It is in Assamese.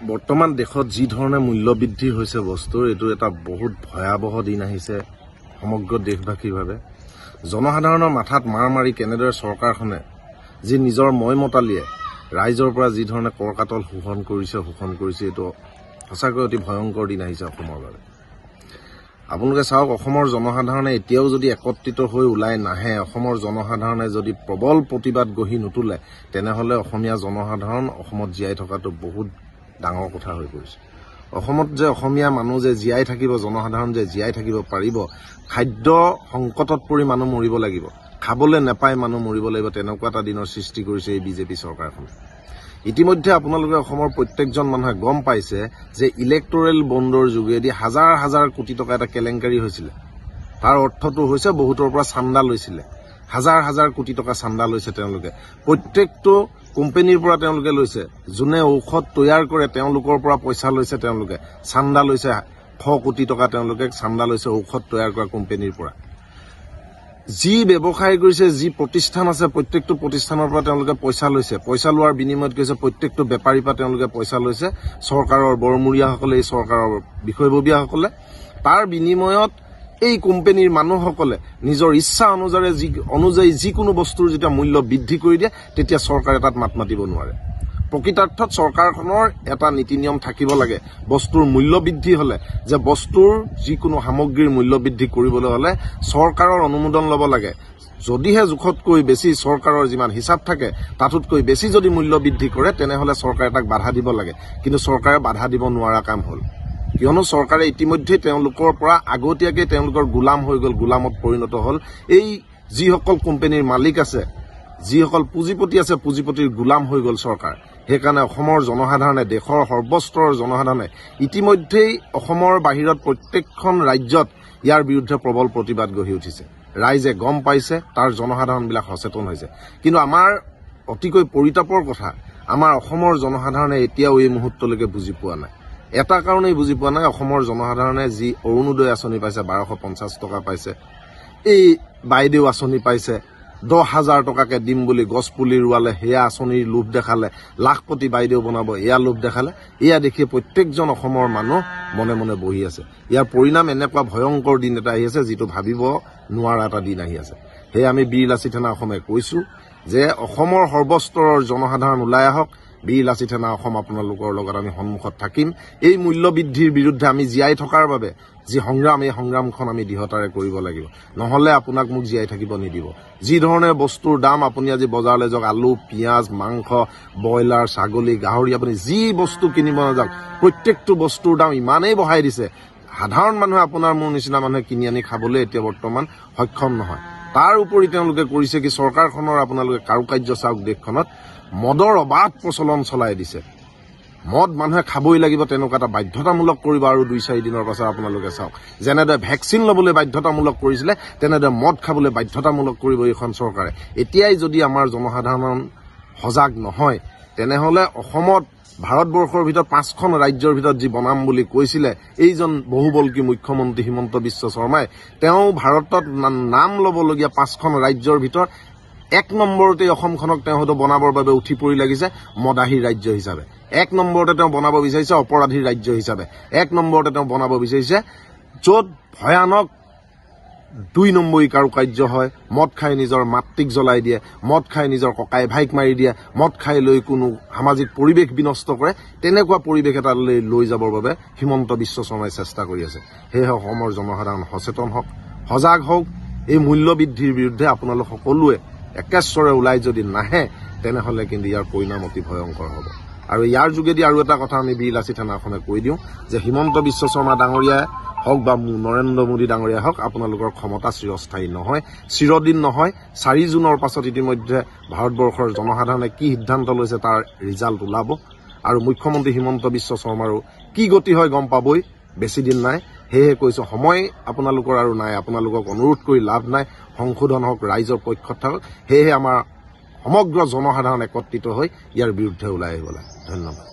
বৰ্তমান দেশত যি ধৰণে মূল্যবৃদ্ধি হৈছে বস্তুৰ এইটো এটা বহুত ভয়াৱহ দিন আহিছে সমগ্ৰ দেশবাসীৰ বাবে। জনসাধাৰণৰ মাথাত মাৰ মাৰি কেনেদৰে চৰকাৰখনে যি নিজৰ মইমতালিয়ে ৰাইজৰ পৰা যি ধৰণে কৰকাতল শোষণ কৰিছে এইটো সঁচাকৈ অতি ভয়ংকৰ দিন আহিছে অসমৰ বাবে। আপোনালোকে চাওক, অসমৰ জনসাধাৰণে এতিয়াও যদি একত্ৰিত হৈ ওলাই নাহে, অসমৰ জনসাধাৰণে যদি প্ৰবল প্ৰতিবাদ গঢ়ি নুতুলে, তেনেহ'লে অসমীয়া জনসাধাৰণ অসমত জীয়াই থকাটো বহুত ডাঙৰ কথা হৈ পৰিছে। অসমত যে অসমীয়া মানুহ যে জীয়াই থাকিব, জনসাধাৰণ যে জীয়াই থাকিব পাৰিব, খাদ্য সংকটত পৰি মানুহ মৰিব লাগিব, খাবলৈ নেপাই মানুহ মৰিব লাগিব, তেনেকুৱা এটা দিনৰ সৃষ্টি কৰিছে এই বিজেপি চৰকাৰখনে। ইতিমধ্যে আপোনালোকে অসমৰ প্ৰত্যেকজন মানুহে গম পাইছে যে ইলেক্টৰেল বণ্ডৰ যোগেদি হাজাৰ হাজাৰ কোটি টকা এটা কেলেংকাৰী হৈছিলে। তাৰ অৰ্থটো হৈছে বহুতৰ পৰা চান্দা লৈছিলে, হাজাৰ হাজাৰ কোটি টকা চান্দা লৈছে তেওঁলোকে। প্ৰত্যেকটো কোম্পানীৰ পৰা তেওঁলোকে লৈছে, যোনে ঔষধ তৈয়াৰ কৰে তেওঁলোকৰ পৰা পইচা লৈছে, তেওঁলোকে চান্দা লৈছে 100 কোটি টকা তেওঁলোকে চান্দা লৈছে ঔষধ তৈয়াৰ কৰা কোম্পানীৰ পৰা। যি ব্যৱসায় কৰিছে, যি প্ৰতিষ্ঠান আছে, প্ৰত্যেকটো প্ৰতিষ্ঠানৰ পৰা তেওঁলোকে পইচা লৈছে। পইচা লোৱাৰ বিনিময়ত কৈছে প্ৰত্যেকটো বেপাৰীৰ পৰা তেওঁলোকে পইচা লৈছে, চৰকাৰৰ বৰমূৰীয়াসকলে, এই চৰকাৰৰ বিষয়ববীয়াসকলে। তাৰ বিনিময়ত এই কোম্পানীৰ মানুহসকলে নিজৰ ইচ্ছা অনুযায়ী যিকোনো বস্তুৰ যেতিয়া মূল্য বৃদ্ধি কৰি দিয়ে, তেতিয়া চৰকাৰে তাত মাত মাতিব নোৱাৰে। প্ৰকৃতাৰ্থত চৰকাৰখনৰ এটা নীতি নিয়ম থাকিব লাগে, বস্তুৰ মূল্য বৃদ্ধি হলে, যে বস্তুৰ যিকোনো সামগ্ৰীৰ মূল্য বৃদ্ধি কৰিবলৈ হলে চৰকাৰৰ অনুমোদন ল'ব লাগে। যদিহে জোখতকৈ বেছি চৰকাৰৰ যিমান হিচাপ থাকে তাতোতকৈ বেছি যদি মূল্য বৃদ্ধি কৰে, তেনেহলে চৰকাৰে তাক বাধা দিব লাগে। কিন্তু চৰকাৰে বাধা দিব নোৱাৰা কাম হ'ল, কিয়নো চৰকাৰে ইতিমধ্যে তেওঁলোকৰ পৰা আগতীয়াকৈ তেওঁলোকৰ গোলাম হৈ গ'ল, গোলামত পৰিণত হ'ল। এই যিসকল কোম্পানীৰ মালিক আছে, যিসকল পুঁজিপতি আছে, পুঁজিপতিৰ গোলাম হৈ গ'ল চৰকাৰ। সেইকাৰণে অসমৰ জনসাধাৰণে, দেশৰ সৰ্বস্তৰৰ জনসাধাৰণে ইতিমধ্যেই অসমৰ বাহিৰত প্ৰত্যেকখন ৰাজ্যত ইয়াৰ বিৰুদ্ধে প্ৰবল প্ৰতিবাদ গঢ়ি উঠিছে। ৰাইজে গম পাইছে, তাৰ জনসাধাৰণবিলাক সচেতন হৈছে। কিন্তু আমাৰ অতিকৈ পৰিতাপৰ কথা, আমাৰ অসমৰ জনসাধাৰণে এতিয়াও এই মুহূৰ্তলৈকে বুজি পোৱা নাই। এটা কাৰণেই বুজি পোৱা নাই, অসমৰ জনসাধাৰণে যি অৰুণোদয় আঁচনি পাইছে, 1250 টকা পাইছে, এই বাইদেউ আঁচনি পাইছে, 10,000 টকাকে দিম বুলি গছ পুলি ৰোৱালে, সেয়া আঁচনিৰ লোভ দেখালে, লাখপতি বাইদেউ বনাব এয়া লোভ দেখালে। এয়া দেখি প্ৰত্যেকজন অসমৰ মানুহ মনে মনে বহি আছে। ইয়াৰ পৰিণাম এনেকুৱা ভয়ংকৰ দিন এটা আহি আছে, যিটো ভাবিব নোৱাৰা এটা দিন আহি আছে। সেয়ে আমি বীৰ লাচিত সেনা অসমে কৈছো যে অসমৰ সৰ্বস্তৰৰ জনসাধাৰণ ওলাই আহক। বীৰ লাচিত সেনা অসম আপোনালোকৰ লগত আমি সন্মুখত থাকিম। এই মূল্য বৃদ্ধিৰ বিৰুদ্ধে আমি জীয়াই থকাৰ বাবে যি সংগ্ৰাম, এই সংগ্ৰামখন আমি দৃঢ়তাৰে কৰিব লাগিব, নহলে আপোনাক মোক জীয়াই থাকিব নিদিব। যি ধৰণে বস্তুৰ দাম, আপুনি আজি বজাৰলৈ যাওক, আলু, পিঁয়াজ, মাংস, ব্ৰইলাৰ, ছাগলী, গাহৰি, আপুনি যি বস্তু কিনিব নাযাওক, প্ৰত্যেকটো বস্তুৰ দাম ইমানেই বঢ়াই দিছে, সাধাৰণ মানুহে, আপোনাৰ মোৰ নিচিনা মানুহে কিনি আনি খাবলৈ এতিয়া বৰ্তমান সক্ষম নহয়। তাৰ উপৰি তেওঁলোকে কৰিছে কি, চৰকাৰখনৰ আপোনালোকে কাৰুকাৰ্য চাওক, দেশখনত মদৰ অবাধ প্ৰচলন চলাই দিছে। মদ মানুহে খাবই লাগিব, তেনেকুৱা এটা বাধ্যতামূলক কৰিব। আৰু 2-4 দিনৰ পাছত আপোনালোকে চাওক, যেনেদৰে ভেকচিন ল'বলৈ বাধ্যতামূলক কৰিছিলে, তেনেদৰে মদ খাবলৈ বাধ্যতামূলক কৰিব এইখন চৰকাৰে। এতিয়াই যদি আমাৰ জনসাধাৰণ সজাগ নহয়, তেনেহলে অসমত ভাৰতবৰ্ষৰ ভিতৰত 5খন ৰাজ্যৰ ভিতৰত যি বনাম বুলি কৈছিলে এইজন বহুবল্কী মুখ্যমন্ত্ৰী হিমন্ত বিশ্ব শৰ্মাই, তেওঁ ভাৰতত নাম ল'বলগীয়া 5খন ৰাজ্যৰ ভিতৰত 1 নম্বৰতে অসমখনক তেওঁ হয়তো বনাবৰ বাবে উঠি পৰি লাগিছে মদাহীৰ ৰাজ্য হিচাপে। 1 নম্বৰতে তেওঁ বনাব বিচাৰিছে অপৰাধীৰ ৰাজ্য হিচাপে। 1 নম্বৰতে তেওঁ বনাব বিচাৰিছে য'ত ভয়ানক 2 নম্বৰী কাৰুকাৰ্য হয়, মদ খাই নিজৰ মাতৃক জ্বলাই দিয়ে, মদ খাই নিজৰ ককাই ভাইক মাৰি দিয়ে, মদ খাই লৈ কোনো সামাজিক পৰিৱেশ বিনষ্ট কৰে। তেনেকুৱা পৰিৱেশ এটা লৈ যাবৰ বাবে হিমন্ত বিশ্ব শৰ্মাই চেষ্টা কৰি আছে। সেয়েহে অসমৰ জনসাধাৰণ সচেতন হওক, সজাগ হওক। এই মূল্য বৃদ্ধিৰ বিৰুদ্ধে আপোনালোক সকলোৱে একেশ্বৰে ওলাই যদি নাহে, তেনেহলে কিন্তু ইয়াৰ পৰিণাম অতি ভয়ংকৰ হ'ব। আৰু ইয়াৰ যোগেদি আৰু এটা কথা আমি বীৰ লাচিত সেনা অসমে কৈ দিওঁ যে হিমন্ত বিশ্ব শৰ্মা ডাঙৰীয়াই হওক বা নৰেন্দ্ৰ মোদী ডাঙৰীয়াই হওক, আপোনালোকৰ ক্ষমতা চিৰস্থায়ী নহয়, চিৰদিন নহয়। 4 জুনৰ পাছত ইতিমধ্যে ভাৰতবৰ্ষৰ জনসাধাৰণে কি সিদ্ধান্ত লৈছে তাৰ ৰিজাল্ট ওলাব। আৰু মুখ্যমন্ত্ৰী হিমন্ত বিশ্ব শৰ্মাৰো কি গতি হয় গম পাবই, বেছি দিন নাই। সেয়েহে কৈছো, সময় আপোনালোকৰ আৰু নাই, আপোনালোকক অনুৰোধ কৰি লাভ নাই। সংশোধন হওক, ৰাইজৰ পক্ষত থাকক। সেয়েহে আমাৰ সমগ্ৰ জনসাধাৰণ একত্ৰিত হৈ ইয়াৰ বিৰুদ্ধে ওলাই আহিব লাগে। ধন্যবাদ।